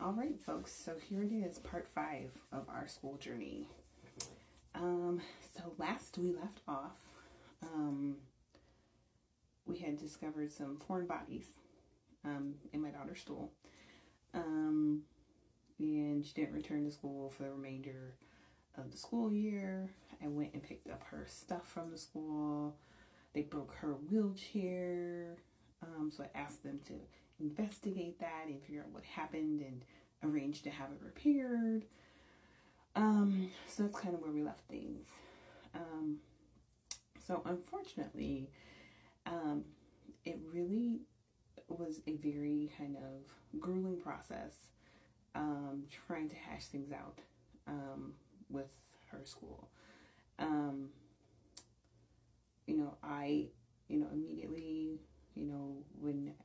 All right, folks, so here it is, part 5 of our school journey. So last we left off, we had discovered some foreign bodies in my daughter's stool. And she didn't return to school for the remainder of the school year. I went and picked up her stuff from the school. They broke her wheelchair. So I asked them to investigate that and figure out what happened and arrange to have it repaired. So that's kind of where we left things. So unfortunately, it really was a very kind of grueling process trying to hash things out with her school. I immediately, when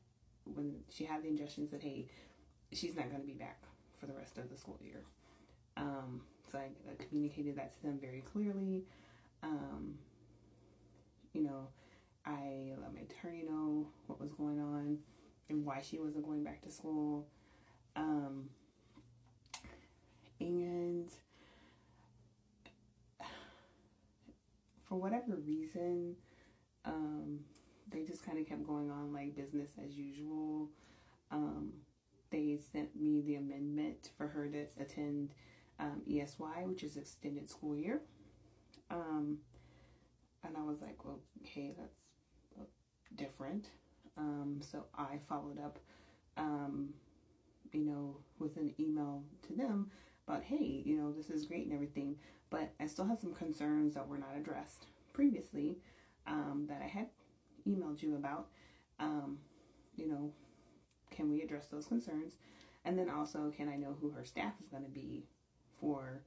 she had the injections that, hey, she's not going to be back for the rest of the school year. So I communicated that to them very clearly. I let my attorney know what was going on and why she wasn't going back to school. And for whatever reason, they just kind of kept going on like business as usual. They sent me the amendment for her to attend ESY, which is extended school year. And I was like, well, hey, that's different. So I followed up, with an email to them about, hey, this is great and everything, but I still have some concerns that were not addressed previously that I had emailed you about. Can we address those concerns? And then also, can I know who her staff is going to be for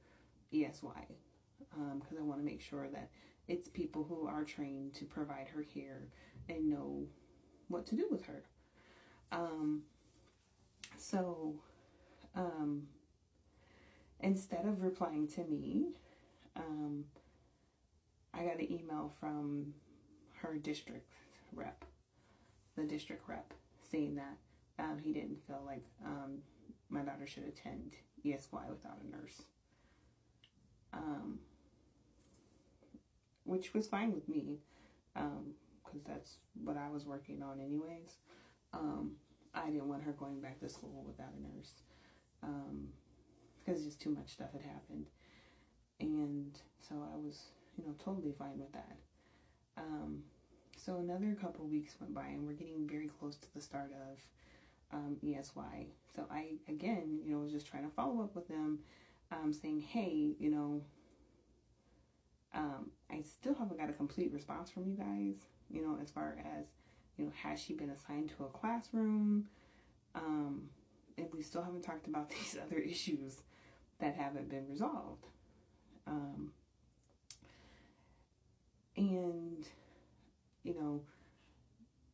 ESY? Because I want to make sure that it's people who are trained to provide her care and know what to do with her. So instead of replying to me, I got an email from her district rep, saying that he didn't feel like my daughter should attend ESY without a nurse. Which was fine with me, because that's what I was working on anyways. I didn't want her going back to school without a nurse, because just too much stuff had happened. And so I was, totally fine with that. So another couple weeks went by and we're getting very close to the start of ESY. So I, again, was just trying to follow up with them, saying, hey, I still haven't got a complete response from you guys, as far as, has she been assigned to a classroom? And we still haven't talked about these other issues that haven't been resolved. And,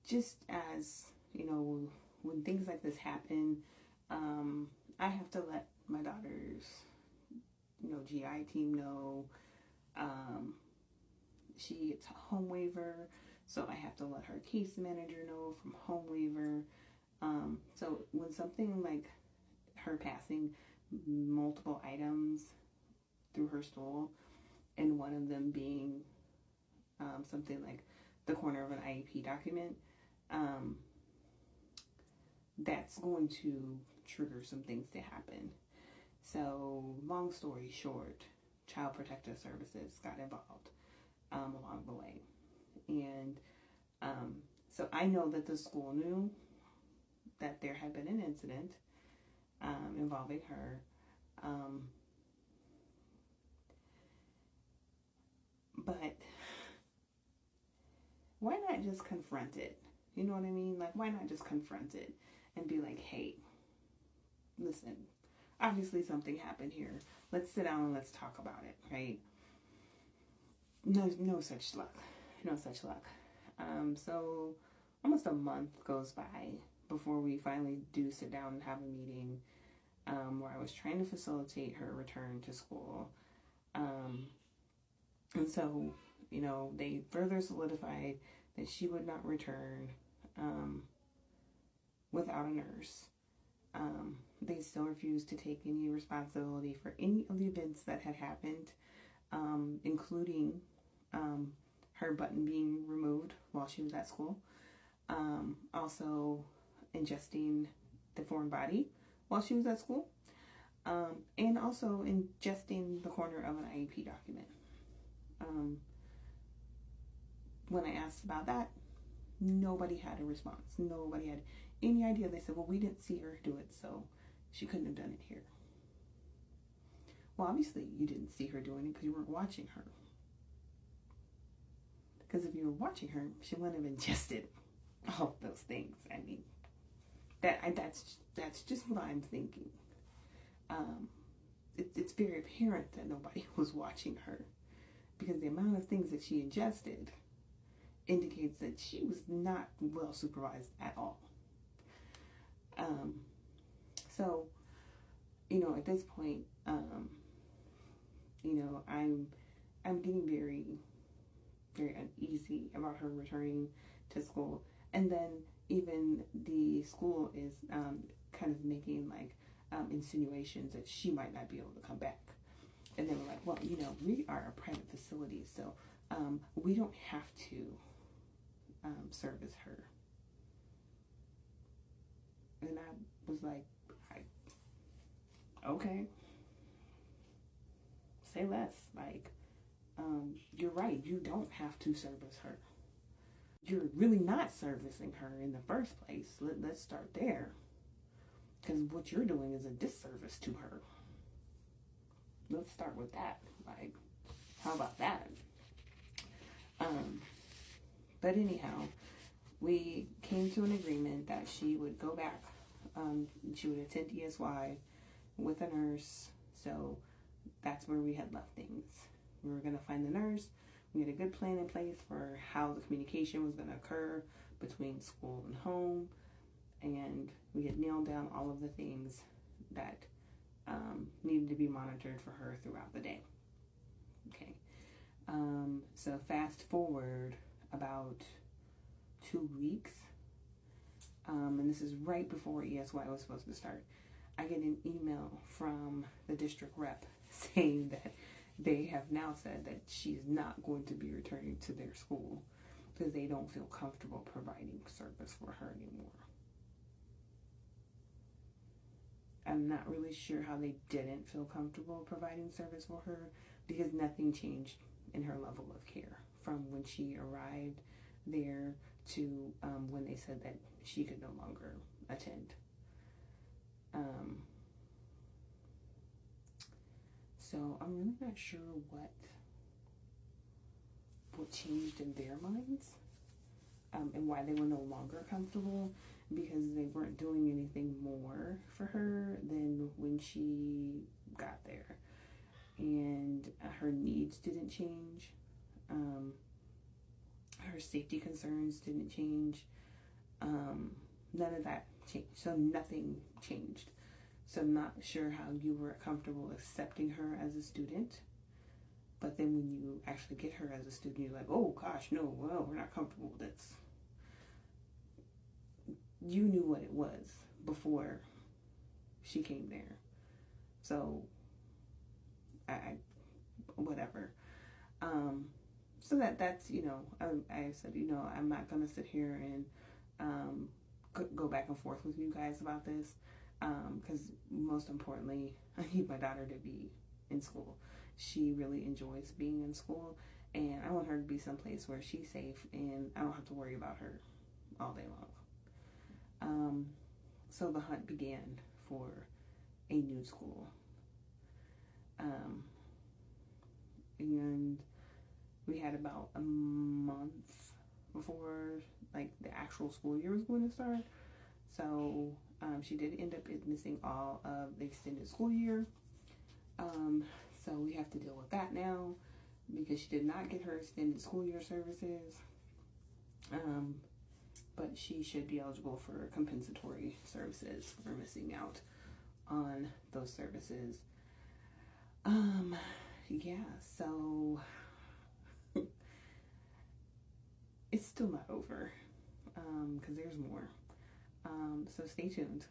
just as, when things like this happen, I have to let my daughter's, GI team know. She gets a home waiver, so I have to let her case manager know from home waiver. So when something like her passing multiple items through her stool, and one of them being something like the corner of an IEP document, that's going to trigger some things to happen. So long story short, Child Protective Services got involved along the way. And so I know that the school knew that there had been an incident involving her. But why not just confront it? You know what I mean? Like, why not just confront it and be like, hey, listen, obviously something happened here. Let's sit down and let's talk about it, right? No such luck. So almost a month goes by before we finally do sit down and have a meeting where I was trying to facilitate her return to school. And so, they further solidified that she would not return without a nurse. they still refused to take any responsibility for any of the events that had happened, including her button being removed while she was at school. Also ingesting the foreign body while she was at school. And also ingesting the corner of an IEP document. When I asked about that, nobody had a response. Nobody had any idea. They said, well, we didn't see her do it, so she couldn't have done it here. Well, obviously you didn't see her doing it because you weren't watching her. Because if you were watching her, she wouldn't have ingested all of those things. I mean, that's just what I'm thinking. It's very apparent that nobody was watching her, because the amount of things that she ingested indicates that she was not well supervised at all. So, at this point, I'm getting very, very uneasy about her returning to school. And then even the school is kind of making insinuations that she might not be able to come back. And they were like, well, we are a private facility, so we don't have to service her. And I was like, okay, say less. You're right, you don't have to service her. You're really not servicing her in the first place. Let's start there. Because what you're doing is a disservice to her. Let's start with that. How about that? But anyhow, we came to an agreement that she would go back. She would attend ESY with a nurse. So that's where we had left things. We were going to find the nurse. We had a good plan in place for how the communication was going to occur between school and home. And we had nailed down all of the things that needed to be monitored for her throughout the day. Okay. So fast forward about 2 weeks, and this is right before ESY was supposed to start. I get an email from the district rep saying that they have now said that she's not going to be returning to their school because they don't feel comfortable providing service for her anymore. I'm not really sure how they didn't feel comfortable providing service for her, because nothing changed in her level of care from when she arrived there to when they said that she could no longer attend. So I'm really not sure what changed in their minds, and why they were no longer comfortable, because they weren't doing anything more for her than when she got there. And her needs didn't change. Her safety concerns didn't change. None of that changed. So nothing changed. So I'm not sure how you were comfortable accepting her as a student. But then when you actually get her as a student, you're like, oh gosh, no, well, we're not comfortable with this. You knew what it was before she came there. So, whatever. So that's, I said, I'm not going to sit here and go back and forth with you guys about this. Because most importantly, I need my daughter to be in school. She really enjoys being in school, and I want her to be someplace where she's safe and I don't have to worry about her all day long. So the hunt began for a new school. And we had about a month before the actual school year was going to start. So she did end up missing all of the extended school year. So we have to deal with that now, because she did not get her extended school year services. But she should be eligible for compensatory services for missing out on those services. So it's still not over, because there's more. So stay tuned.